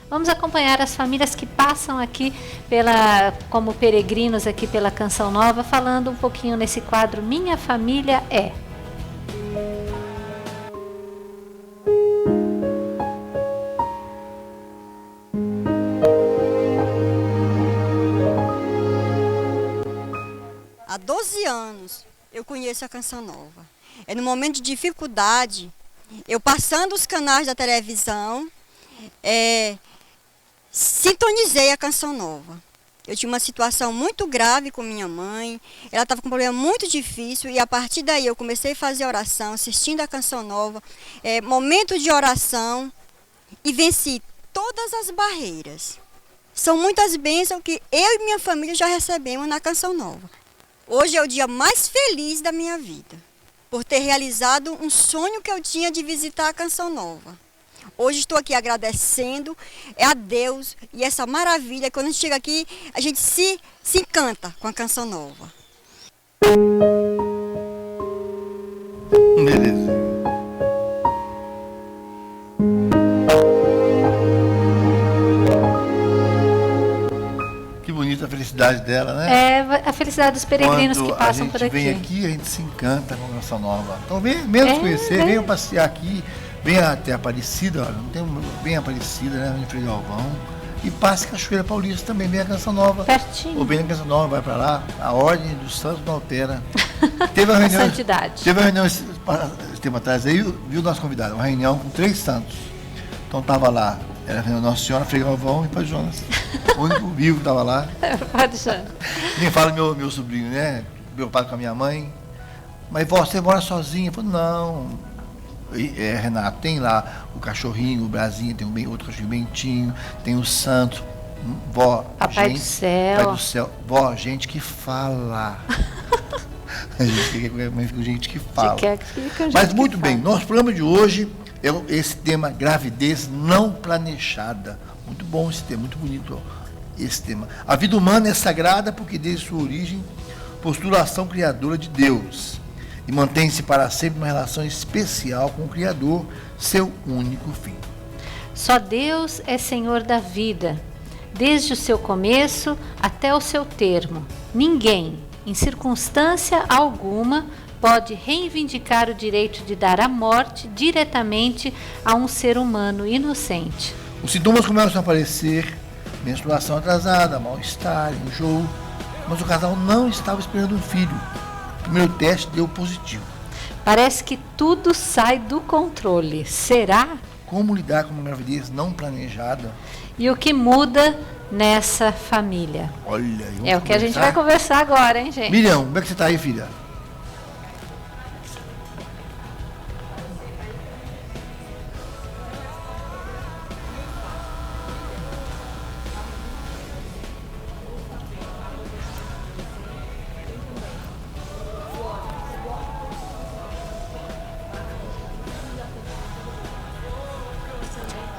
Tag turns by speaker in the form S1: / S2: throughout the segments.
S1: Vamos acompanhar as famílias que passam aqui como peregrinos aqui pela Canção Nova, falando um pouquinho nesse quadro Minha Família é.
S2: Há 12 anos eu conheço a Canção Nova. É no momento de dificuldade, eu passando os canais da televisão, sintonizei a Canção Nova. Eu tinha uma situação muito grave com minha mãe, ela estava com um problema muito difícil e a partir daí eu comecei a fazer oração, assistindo a Canção Nova, momento de oração e venci todas as barreiras. São muitas bênçãos que eu e minha família já recebemos na Canção Nova. Hoje é o dia mais feliz da minha vida, por ter realizado um sonho que eu tinha de visitar a Canção Nova. Hoje estou aqui agradecendo a Deus e essa maravilha, quando a gente chega aqui, a gente se encanta com a Canção Nova.
S3: Beleza. Que bonita a felicidade dela, né?
S1: É a felicidade dos peregrinos
S3: Quando
S1: que passam por aqui.
S3: A gente vem aqui, a gente se encanta com a Canção Nova. Então venham conhecer, venham passear aqui, venha até Aparecida, olha, não tem bem Aparecida, né? Em Frei Galvão. E passe Cachoeira Paulista também, vem a Canção Nova.
S1: Pertinho.
S3: Ou vem a Canção Nova, vai para lá. A Ordem dos Santos não altera. Teve uma reunião.
S1: Santidade.
S3: Teve uma reunião esse tempo atrás aí, viu o nosso convidado, uma reunião com 3 santos. Então estava lá, era a Nossa Senhora, Frei Galvão e Padre Jonas. O único vivo estava lá.
S1: Padre Jonas.
S3: Nem fala meu sobrinho, né? Meu pai com a minha mãe. Mas você mora sozinha? Eu falei, não. Renato, tem lá o cachorrinho, o Brasinha, tem outro cachorrinho bentinho, tem o santo, vó,
S1: Papai
S3: gente,
S1: do céu.
S3: Pai do céu, vó, gente que fala. Gente que fala. Mas muito bem, nosso programa de hoje é esse tema, gravidez não planejada. Muito bom esse tema, muito bonito esse tema. A vida humana é sagrada porque desde sua origem postula a ação criadora de Deus e mantém-se para sempre uma relação especial com o Criador, seu único fim.
S1: Só Deus é Senhor da vida, desde o seu começo até o seu termo. Ninguém, em circunstância alguma, pode reivindicar o direito de dar a morte diretamente a um ser humano inocente.
S3: Os sintomas começam a aparecer, menstruação atrasada, mal-estar, enjoo, mas o casal não estava esperando um filho. O primeiro teste deu positivo.
S1: Parece que tudo sai do controle. Será?
S3: Como lidar com uma gravidez não planejada?
S1: E o que muda nessa família?
S3: Olha,
S1: é o que a gente vai conversar agora, hein, gente?
S3: Miriam, como é que você está aí, filha?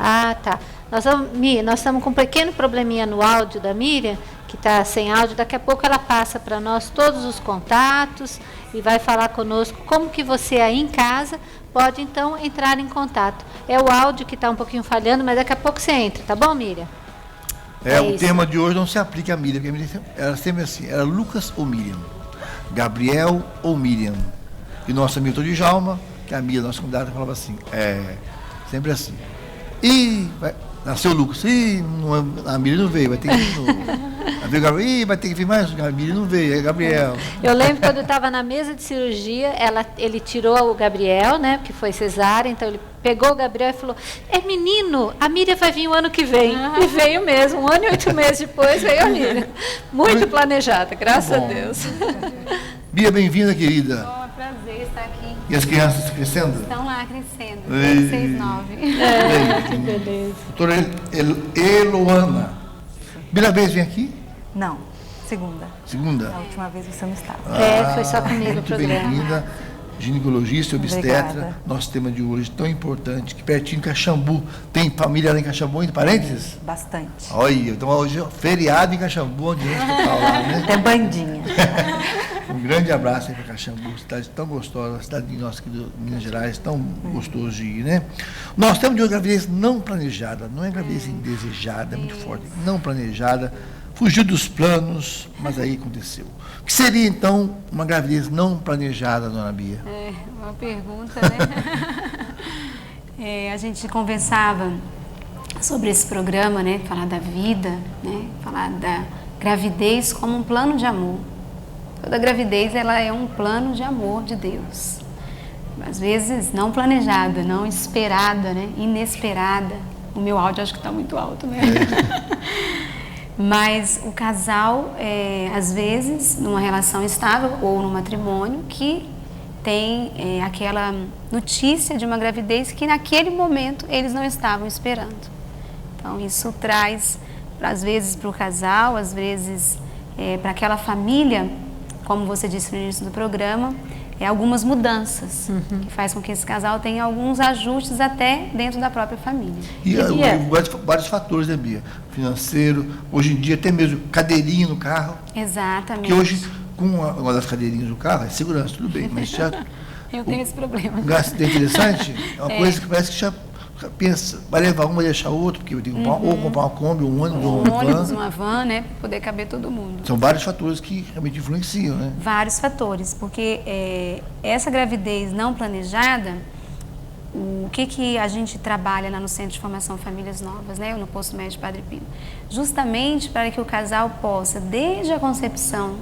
S1: Ah, tá. Nós estamos com um pequeno probleminha no áudio da Miriam, que está sem áudio. Daqui a pouco ela passa para nós todos os contatos e vai falar conosco como que você aí em casa pode, então, entrar em contato. É o áudio que está um pouquinho falhando, mas daqui a pouco você entra, tá bom, Miriam?
S3: O tema de hoje não se aplica a Miriam, porque a Miriam era sempre assim, era Lucas ou Miriam, Gabriel ou Miriam. E nosso amigo Djalma, que a Miriam, nossa convidada, falava assim, sempre assim. Nasceu o Lucas, a Miriam não veio, vai ter que vir de novo. Vai ter que vir mais, a Miriam não veio, é Gabriel.
S1: Eu lembro quando eu estava na mesa de cirurgia, ele tirou o Gabriel, né, porque foi cesárea, então ele pegou o Gabriel e falou, é menino, a Miriam vai vir o ano que vem. E veio mesmo, 1 ano e 8 meses depois veio a Miriam. Muito planejada, graças a Deus.
S3: Bia, bem-vinda, querida.
S4: Oh, prazer estar aqui.
S3: E as crianças crescendo?
S4: Estão lá crescendo, 6, 9.
S1: Que beleza.
S3: Doutora Eloana, primeira vez vem aqui?
S4: Não, segunda.
S3: Segunda?
S4: A última vez você não estava.
S1: Foi só comigo o
S3: muito
S1: programa.
S3: Bem-vinda, ginecologista e obstetra.
S4: Obrigada.
S3: Nosso tema de hoje tão importante, que pertinho de Caxambu. Tem família lá em Caxambu, entre parênteses?
S4: Bastante.
S3: Olha, então hoje é feriado em Caxambu, audiência total lá, né?
S4: Até bandinha.
S3: Um grande abraço aí para Caxambu, cidade tão gostosa, cidade nossa aqui de Minas Gerais, tão gostoso de ir, né? Nós temos de uma gravidez não planejada, não é gravidez indesejada, é muito forte, não planejada, fugiu dos planos, mas aí aconteceu. O que seria, então, uma gravidez não planejada, dona Bia?
S5: É, uma pergunta, né? A gente conversava sobre esse programa, né? Falar da vida, né? Falar da gravidez como um plano de amor. Toda gravidez, ela é um plano de amor de Deus. Às vezes, não planejada, não esperada, né? Inesperada. O meu áudio acho que está muito alto, né? Mas o casal, às vezes, numa relação estável ou no matrimônio, que tem aquela notícia de uma gravidez que naquele momento eles não estavam esperando. Então isso traz, às vezes para o casal, às vezes para aquela família, como você disse no início do programa, algumas mudanças, que faz com que esse casal tenha alguns ajustes até dentro da própria família.
S3: E vários fatores, né, Bia? Financeiro, hoje em dia até mesmo cadeirinha no carro.
S5: Exatamente.
S3: Que hoje, com uma das cadeirinhas do carro, é segurança, tudo bem, mas já...
S5: Eu tenho esse problema.
S3: Um gasto interessante é uma coisa que parece que já pensa, vai levar uma e deixar outro, porque eu tenho ou comprar uma Kombi, um ônibus,
S5: uma van, né, para poder caber todo mundo.
S3: São vários fatores que realmente influenciam, né?
S5: Vários fatores, porque essa gravidez não planejada, o que a gente trabalha lá no Centro de Formação Famílias Novas, né, no Posto Médio Padre Pio? Justamente para que o casal possa, desde a concepção,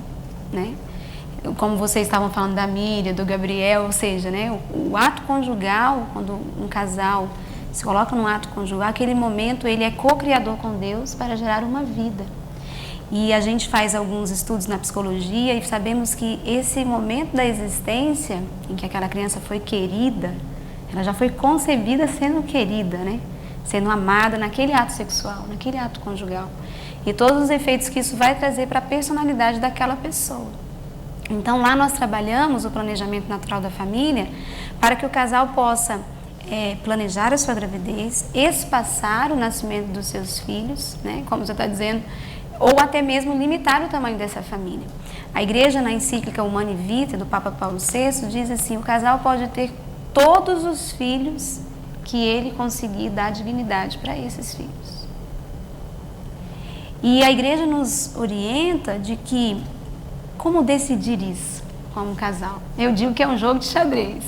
S5: né, como vocês estavam falando da Miriam, do Gabriel, ou seja, né, o ato conjugal, quando um casal se coloca num ato conjugal, aquele momento ele é co-criador com Deus para gerar uma vida. E a gente faz alguns estudos na psicologia e sabemos que esse momento da existência, em que aquela criança foi querida, ela já foi concebida sendo querida, né? Sendo amada naquele ato sexual, naquele ato conjugal. E todos os efeitos que isso vai trazer para a personalidade daquela pessoa. Então lá nós trabalhamos o planejamento natural da família para que o casal possa planejar a sua gravidez, espaçar o nascimento dos seus filhos, né, como você está dizendo, ou até mesmo limitar o tamanho dessa família. A Igreja, na encíclica Humanae Vitae, do Papa Paulo VI, diz assim: o casal pode ter todos os filhos que ele conseguir dar dignidade para esses filhos. E a Igreja nos orienta de que, como decidir isso como casal? Eu digo que é um jogo de xadrez.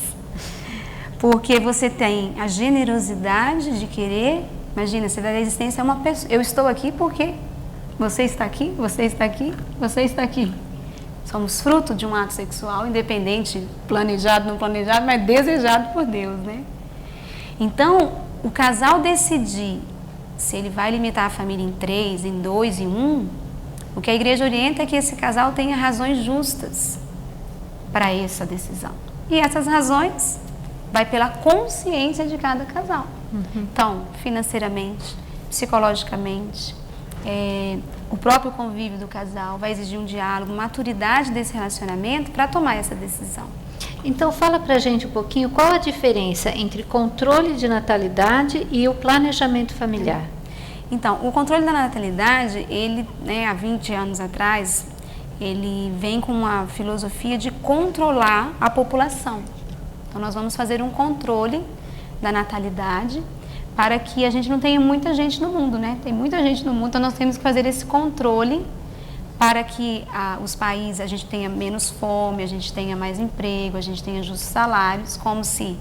S5: Porque você tem a generosidade de querer, imagina, se da existência é uma pessoa, eu estou aqui porque você está aqui, você está aqui, você está aqui. Somos fruto de um ato sexual, independente, planejado, não planejado, mas desejado por Deus, né? Então, o casal decidir se ele vai limitar a família em 3, em 2, em 1, o que a Igreja orienta é que esse casal tenha razões justas para essa decisão. E essas razões vai pela consciência de cada casal. Então, financeiramente, psicologicamente, o próprio convívio do casal vai exigir um diálogo, maturidade desse relacionamento para tomar essa decisão.
S1: Então, fala pra gente um pouquinho qual a diferença entre controle de natalidade e o planejamento familiar.
S5: Então, o controle da natalidade, ele, né, há 20 anos atrás, ele vem com uma filosofia de controlar a população. Então, nós vamos fazer um controle da natalidade para que a gente não tenha muita gente no mundo, né? Tem muita gente no mundo, então nós temos que fazer esse controle para que os países, a gente tenha menos fome, a gente tenha mais emprego, a gente tenha justos salários, como se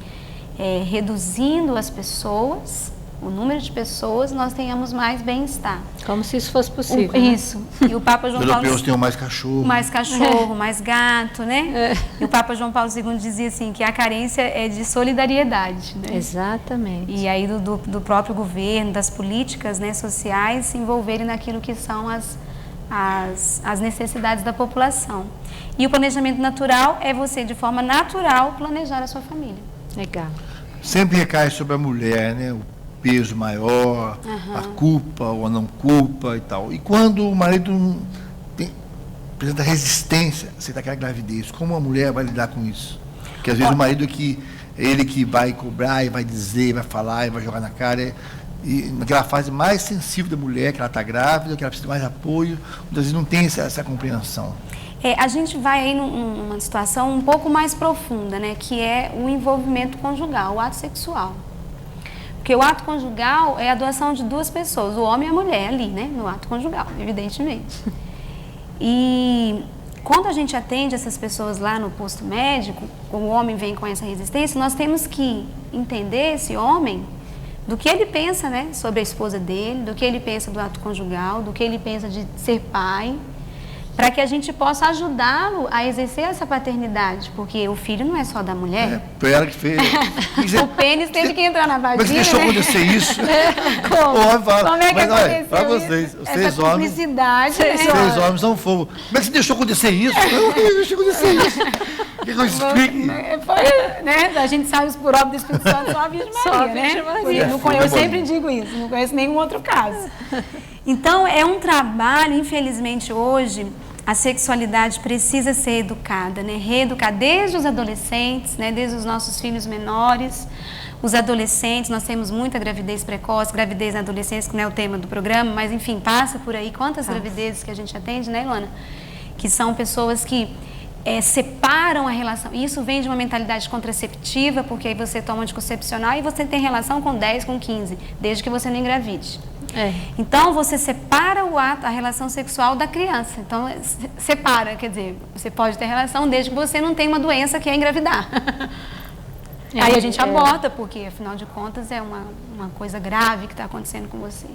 S5: reduzindo as pessoas, o número de pessoas, nós tenhamos mais bem-estar.
S1: Como se isso fosse possível.
S5: Isso. Né? E o Papa João Paulo...
S3: Os europeus tenham mais cachorro.
S5: Mais cachorro, mais gato, né? E o Papa João Paulo II dizia assim, que a carência é de solidariedade, né?
S1: Exatamente.
S5: E aí do próprio governo, das políticas, né, sociais, se envolverem naquilo que são as necessidades da população. E o planejamento natural é você, de forma natural, planejar a sua família.
S1: Legal.
S3: Sempre recai sobre a mulher, né? O peso maior, a culpa ou a não culpa e tal. E quando o marido apresenta resistência a aceitar aquela gravidez, como a mulher vai lidar com isso? Porque às vezes o marido ele que vai cobrar e vai dizer, vai falar e vai jogar na cara. E naquela fase mais sensível da mulher, que ela está grávida, que ela precisa de mais apoio, muitas vezes não tem essa compreensão.
S5: A gente vai aí numa situação um pouco mais profunda, né? Que é o envolvimento conjugal, o ato sexual. Porque o ato conjugal é a doação de duas pessoas, o homem e a mulher ali, né? No ato conjugal, evidentemente. E quando a gente atende essas pessoas lá no posto médico, o homem vem com essa resistência, nós temos que entender esse homem do que ele pensa, né? Sobre a esposa dele, do que ele pensa do ato conjugal, do que ele pensa de ser pai, para que a gente possa ajudá-lo a exercer essa paternidade, porque o filho não é só da mulher.
S3: Foi ela que fez.
S5: O pênis teve que entrar na vagina.
S3: Mas deixou acontecer isso?
S5: Como é que aconteceu
S3: para vocês,
S5: essa cumplicidade, né?
S3: Vocês homens são fogo. Como é que você deixou acontecer isso? Eu deixei acontecer isso. Que eu explique?
S5: Foi, né? A gente sabe por obra do Espírito Santo, só a Virgem Maria, né? Eu sempre digo isso, não conheço nenhum outro caso. Então, é um trabalho, infelizmente, hoje, a sexualidade precisa ser educada, né? Reeducar desde os adolescentes, né? Desde os nossos filhos menores, os adolescentes. Nós temos muita gravidez precoce, gravidez na adolescência, que não é o tema do programa, mas enfim, passa por aí. Quantas gravidezes que a gente atende, né, Ilona? Que são pessoas que separam a relação. Isso vem de uma mentalidade contraceptiva, porque aí você toma anticoncepcional e você tem relação com 10, com 15, desde que você não engravide. Então, você separa o ato, a relação sexual da criança. Então, separa, quer dizer, você pode ter relação desde que você não tenha uma doença que é engravidar. Aí a gente aborta, porque, afinal de contas, é uma coisa grave que está acontecendo com você.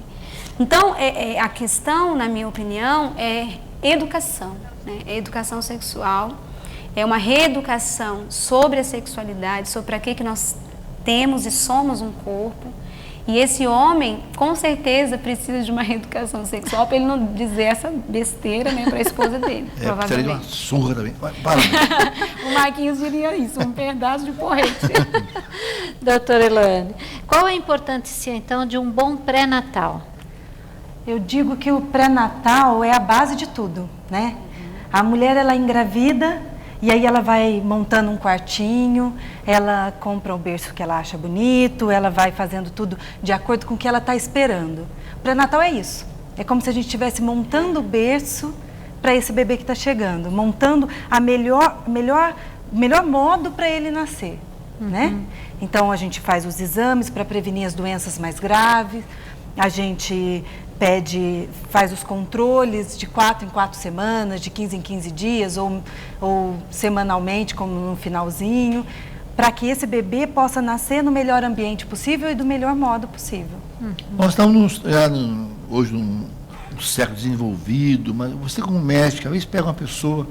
S5: Então, a questão, na minha opinião, é educação, né? Educação sexual. É uma reeducação sobre a sexualidade, sobre para que nós temos e somos um corpo. E esse homem, com certeza, precisa de uma reeducação sexual para ele não dizer essa besteira, né, para a esposa dele, provavelmente.
S3: Precisaria de uma surra também.
S5: O Marquinhos diria isso, um pedaço de porrete.
S1: Doutora Eloane, qual a importância, então, de um bom pré-natal?
S6: Eu digo que o pré-natal é a base de tudo, né? A mulher, ela engravida, e aí ela vai montando um quartinho, ela compra o berço que ela acha bonito, ela vai fazendo tudo de acordo com o que ela está esperando. O pré-natal é isso. É como se a gente estivesse montando o berço para esse bebê que está chegando, montando a melhor modo para ele nascer, né? Então, a gente faz os exames para prevenir as doenças mais graves, a gente faz os controles de 4 em 4 semanas, de 15 em 15 dias ou semanalmente, como no finalzinho, para que esse bebê possa nascer no melhor ambiente possível e do melhor modo possível.
S3: Nós estamos hoje num século desenvolvido, mas você como médica, às vezes pega uma pessoa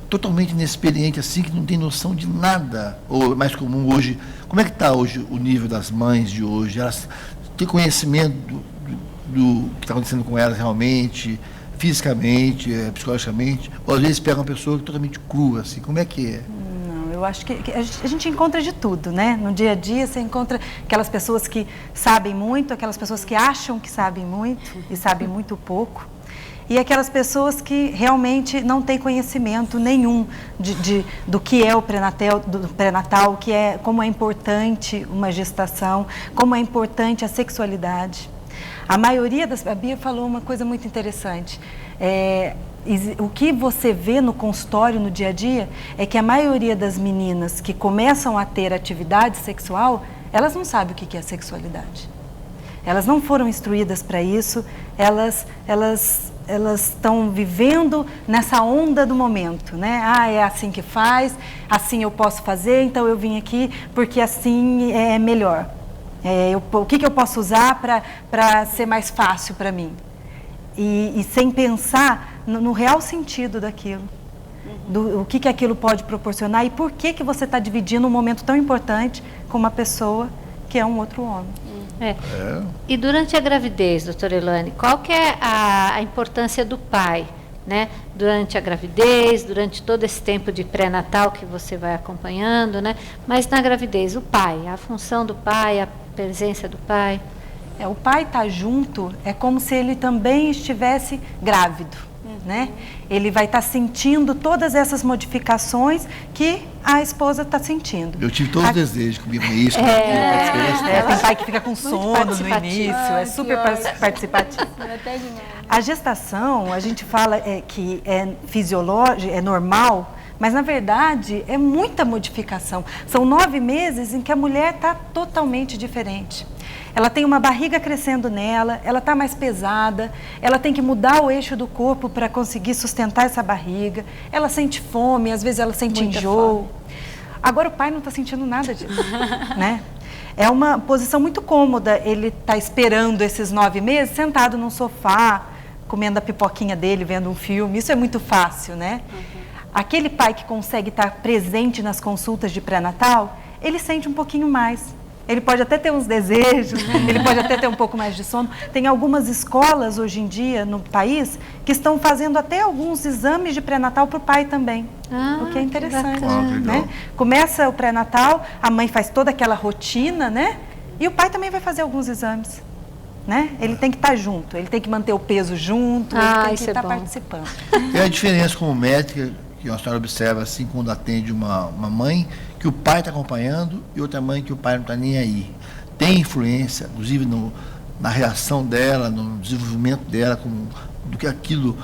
S3: totalmente inexperiente, assim, que não tem noção de nada, ou é mais comum hoje. Como é que está hoje o nível das mães de hoje? Elas têm conhecimento do que está acontecendo com elas realmente, fisicamente, psicologicamente, ou às vezes pega uma pessoa totalmente crua, assim, como é que é?
S6: Não, eu acho que a gente encontra de tudo, né? No dia a dia você encontra aquelas pessoas que sabem muito, aquelas pessoas que acham que sabem muito e sabem muito pouco, e aquelas pessoas que realmente não têm conhecimento nenhum do que é o pré-natal, como é importante uma gestação, como é importante a sexualidade. A maioria a Bia falou uma coisa muito interessante. O que você vê no consultório, no dia a dia, é que a maioria das meninas que começam a ter atividade sexual, elas não sabem o que é sexualidade. Elas não foram instruídas para isso, elas estão vivendo nessa onda do momento, né? É assim que faz, assim eu posso fazer, então eu vim aqui porque assim é melhor. O que eu posso usar para ser mais fácil para mim? E sem pensar no real sentido daquilo, o que aquilo pode proporcionar e por que você está dividindo um momento tão importante com uma pessoa que é um outro homem.
S1: E durante a gravidez, doutora Eloane, qual que é a importância do pai, né? Durante a gravidez, durante todo esse tempo de pré-natal que você vai acompanhando, né? Mas na gravidez, o pai, a função do pai, a presença do pai.
S6: O pai estar junto é como se ele também estivesse grávido. né? Ele vai estar sentindo todas essas modificações que a esposa está sentindo.
S3: Eu tive todos os desejos, comigo isso,
S6: tem pai que fica com sono no início, é super participativo. A gestação, a gente fala que é fisiológica, é normal, mas na verdade é muita modificação. São 9 meses em que a mulher está totalmente diferente. Ela tem uma barriga crescendo nela, ela está mais pesada, ela tem que mudar o eixo do corpo para conseguir sustentar essa barriga, ela sente fome, às vezes ela sente enjoo. Agora o pai não está sentindo nada disso, né? É uma posição muito cômoda, ele está esperando esses 9 meses sentado num sofá, comendo a pipoquinha dele, vendo um filme, isso é muito fácil, né? Aquele pai que consegue estar presente nas consultas de pré-natal, ele sente um pouquinho mais. Ele pode até ter uns desejos, ele pode até ter um pouco mais de sono. Tem algumas escolas hoje em dia no país que estão fazendo até alguns exames de pré-natal para o pai também. O que é interessante, né? Começa o pré-natal, a mãe faz toda aquela rotina, né? E o pai também vai fazer alguns exames, né? Ele tem que estar junto, ele tem que manter o peso junto, ele tem que estar participando.
S3: E a diferença como médica, que a senhora observa assim quando atende uma mãe, que o pai está acompanhando e outra mãe que o pai não está nem aí. Tem influência, inclusive na reação dela, no desenvolvimento dela, do que aquilo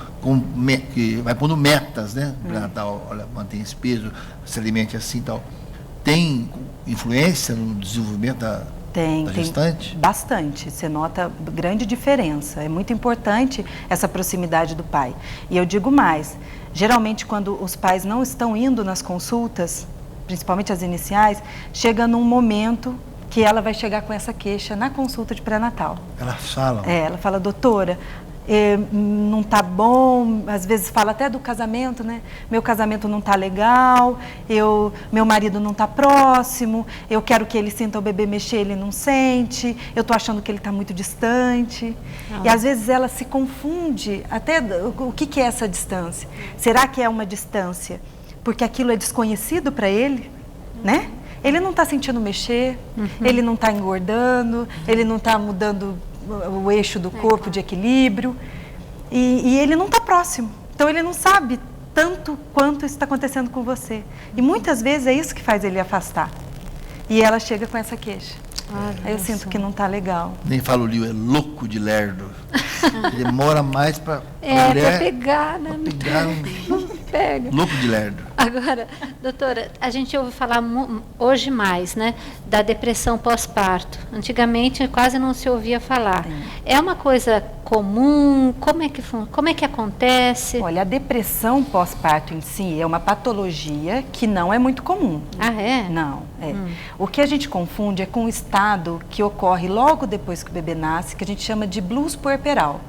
S3: que vai pondo metas, né? Pré-natal, olha, mantém esse peso, se alimente assim e tal. Tem influência no desenvolvimento da gestante?
S6: Tem bastante. Você nota grande diferença. É muito importante essa proximidade do pai. E eu digo mais, geralmente quando os pais não estão indo nas consultas, principalmente as iniciais, chega num momento que ela vai chegar com essa queixa na consulta de pré-natal.
S3: Ela fala?
S6: Ela fala, doutora, não tá bom, às vezes fala até do casamento, né? Meu casamento não tá legal, meu marido não tá próximo, eu quero que ele sinta o bebê mexer, ele não sente, eu tô achando que ele tá muito distante. E às vezes ela se confunde até o que é essa distância. Será que é uma distância porque aquilo é desconhecido para ele, né? Ele não está sentindo mexer, ele não está engordando, ele não está mudando o eixo do corpo de equilíbrio e ele não está próximo. Então ele não sabe tanto quanto isso está acontecendo com você. E muitas vezes é isso que faz ele afastar. E ela chega com essa queixa. Aí eu sinto que não está legal.
S3: Nem falo o Lio, é louco de lerdo. Ele demora mais para mulher...
S1: para pegar, né? Não pega.
S3: Louco de lerdo.
S1: Agora, doutora, a gente ouve falar hoje mais, né, da depressão pós-parto. Antigamente quase não se ouvia falar. É uma coisa comum? Como é que acontece?
S6: Olha, a depressão pós-parto em si é uma patologia que não é muito comum.
S1: Ah, é?
S6: Não, é. O que a gente confunde é com o estado que ocorre logo depois que o bebê nasce, que a gente chama de blues puerperal,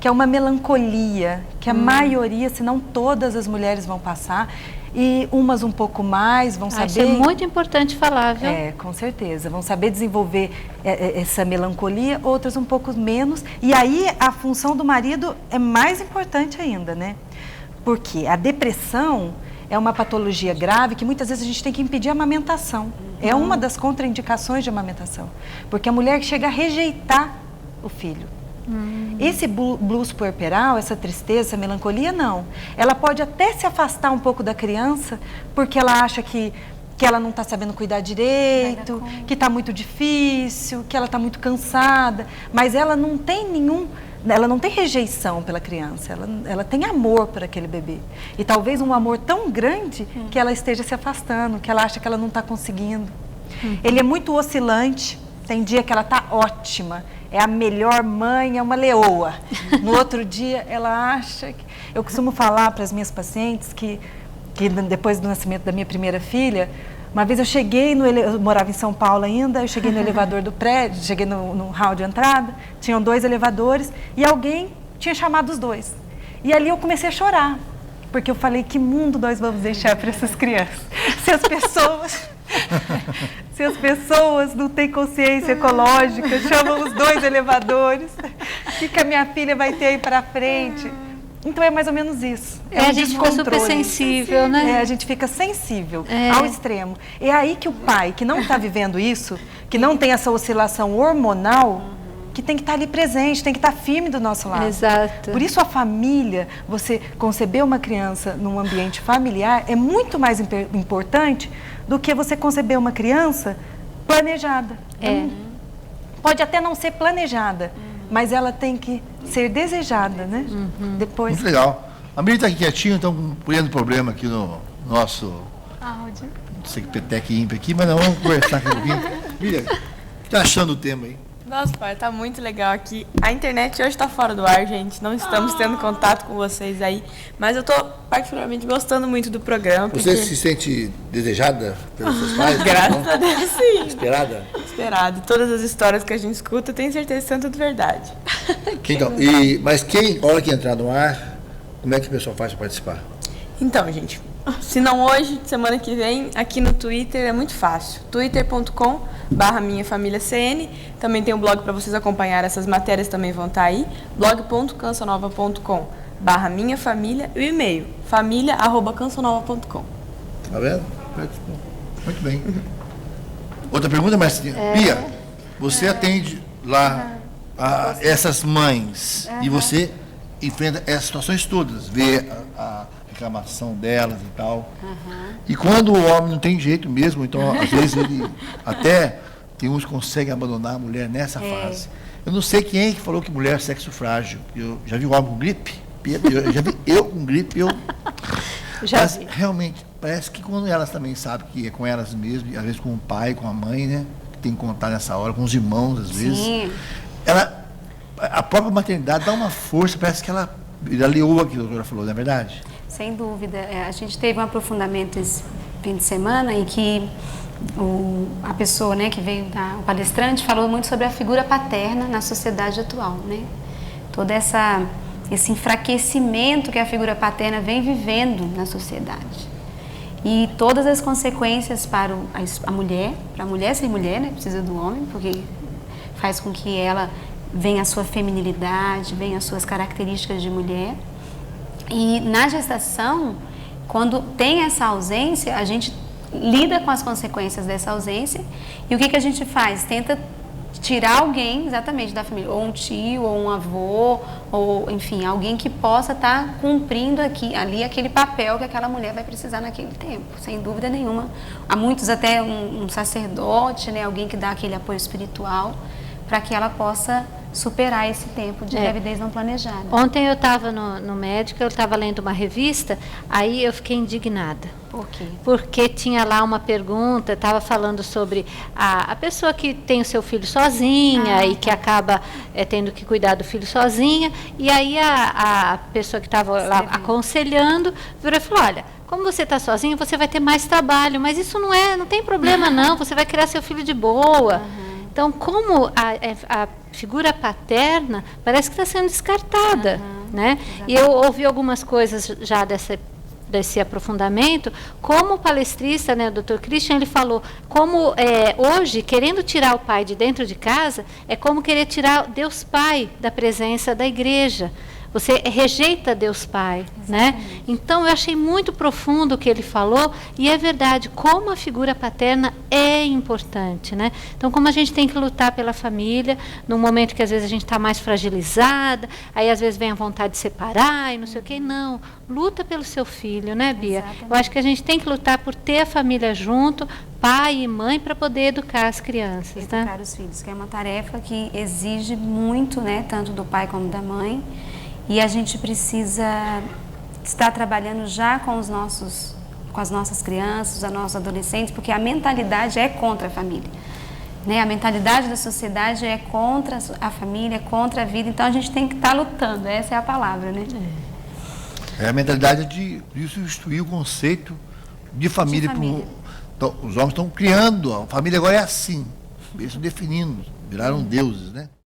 S6: que é uma melancolia que a maioria, se não todas as mulheres vão passar, e umas um pouco mais vão saber...
S1: Isso é muito importante falar, viu?
S6: Com certeza. Vão saber desenvolver essa melancolia, outras um pouco menos. E aí a função do marido é mais importante ainda, né? Porque a depressão é uma patologia grave que muitas vezes a gente tem que impedir a amamentação. É uma das contraindicações de amamentação. Porque a mulher chega a rejeitar o filho. Esse blues puerperal, essa tristeza, essa melancolia, não. Ela pode até se afastar um pouco da criança, porque ela acha que ela não está sabendo cuidar direito, que está muito difícil, que ela está muito cansada, mas ela não tem ela não tem rejeição pela criança, ela tem amor por aquele bebê. E talvez um amor tão grande que ela esteja se afastando, que ela acha que ela não está conseguindo. Ele é muito oscilante, tem dia que ela está ótima, é a melhor mãe, é uma leoa. No outro dia, ela acha... Eu costumo falar para as minhas pacientes que depois do nascimento da minha primeira filha, uma vez eu cheguei, eu morava em São Paulo ainda, eu cheguei no elevador do prédio, cheguei no hall de entrada, tinham 2 elevadores e alguém tinha chamado os 2. E ali eu comecei a chorar, porque eu falei, que mundo nós vamos deixar para essas crianças? Se as pessoas não têm consciência ecológica, chamam os 2 elevadores, o que a minha filha vai ter aí para frente? Então é mais ou menos isso.
S1: A gente fica super sensível, né?
S6: A gente fica sensível ao extremo. É aí que o pai, que não está vivendo isso, que não tem essa oscilação hormonal, que tem que estar ali presente, tem que estar firme do nosso lado.
S1: Exato.
S6: Por isso a família, você conceber uma criança num ambiente familiar é muito mais importante do que você conceber uma criança planejada. Pode até não ser planejada, mas ela tem que ser desejada, né? Depois.
S3: Muito legal. A Miriam está aqui quietinha, então criando problema aqui no nosso
S4: Áudio.
S3: Secpetec Imp aqui, mas nós vamos conversar aqui um pouquinho. Miriam, o que está achando o tema aí?
S7: Nossa, pai, tá muito legal aqui. A internet hoje tá fora do ar, gente. Não estamos tendo contato com vocês aí. Mas eu tô particularmente gostando muito do programa.
S3: Você se sente desejada pelos seus pais?
S7: Graças a Deus, sim.
S3: Esperada?
S7: Esperado. Todas as histórias que a gente escuta, eu tenho certeza que são tudo verdade.
S3: Então, mas a hora que entrar no ar, como é que o pessoal faz para participar?
S7: Então, gente, se não hoje, semana que vem, aqui no Twitter é muito fácil. twitter.com/minhafamiliacn. Também tem um blog para vocês acompanhar, essas matérias também vão estar aí. blog.cancionova.com/minhafamilia e o e-mail família@cancionova.com.
S3: Tá vendo? Muito bem. Outra pergunta, Marcinha? Pia, você atende lá essas mães e você enfrenta essas situações todas, vê a reclamação delas e tal. E quando o homem não tem jeito mesmo, então às vezes ele até tem uns que conseguem abandonar a mulher nessa fase. Eu não sei quem é que falou que mulher é sexo frágil. Eu já vi o homem com gripe, eu já vi eu com gripe, mas realmente parece que quando elas também sabem que é com elas mesmas, e às vezes com o pai, com a mãe, né, que tem que contar nessa hora, com os irmãos às vezes, a própria maternidade dá uma força, parece que ela leou aquilo que a doutora falou, não é verdade?
S5: Sem dúvida. A gente teve um aprofundamento esse fim de semana em que a pessoa, né, que veio, o palestrante, falou muito sobre a figura paterna na sociedade atual, né? Todo esse enfraquecimento que a figura paterna vem vivendo na sociedade. E todas as consequências para a mulher ser mulher, né, precisa do homem, porque faz com que ela venha a sua feminilidade, venha as suas características de mulher. E na gestação, quando tem essa ausência, a gente lida com as consequências dessa ausência. E o que a gente faz? Tenta tirar alguém exatamente da família, ou um tio, ou um avô, ou enfim, alguém que possa estar cumprindo ali aquele papel que aquela mulher vai precisar naquele tempo, sem dúvida nenhuma. Há muitos até um sacerdote, né, alguém que dá aquele apoio espiritual para que ela possa superar esse tempo de gravidez não planejada.
S1: Ontem eu estava no médico, eu estava lendo uma revista, aí eu fiquei indignada.
S5: Por quê?
S1: Porque tinha lá uma pergunta, estava falando sobre a pessoa que tem o seu filho sozinha e que acaba tendo que cuidar do filho sozinha, e aí a pessoa que estava lá aconselhando virou e falou, olha, como você está sozinha, você vai ter mais trabalho, mas isso não tem problema não, você vai criar seu filho de boa. Então, como a figura paterna parece que está sendo descartada, né? E eu ouvi algumas coisas já desse aprofundamento, como o palestrista, né, o Dr. Christian, ele falou, como hoje, querendo tirar o pai de dentro de casa, é como querer tirar Deus Pai da presença da igreja. Você rejeita Deus Pai, né? Então, eu achei muito profundo o que ele falou, e é verdade, como a figura paterna é importante, né? Então, como a gente tem que lutar pela família, num momento que às vezes a gente está mais fragilizada, aí às vezes vem a vontade de separar e não sei o quê, não. Luta pelo seu filho, né, Bia? Exatamente. Eu acho que a gente tem que lutar por ter a família junto, pai e mãe, para poder educar as crianças, né?
S5: Educar os filhos, que é uma tarefa que exige muito, né, tanto do pai como da mãe. E a gente precisa estar trabalhando já com as nossas crianças, os nossos adolescentes, porque a mentalidade é contra a família, né? A mentalidade da sociedade é contra a família, contra a vida. Então a gente tem que estar lutando, essa é a palavra, né?
S3: É a mentalidade de substituir o conceito de família. Então, os homens estão criando, a família agora é assim, eles estão definindo, viraram deuses, né?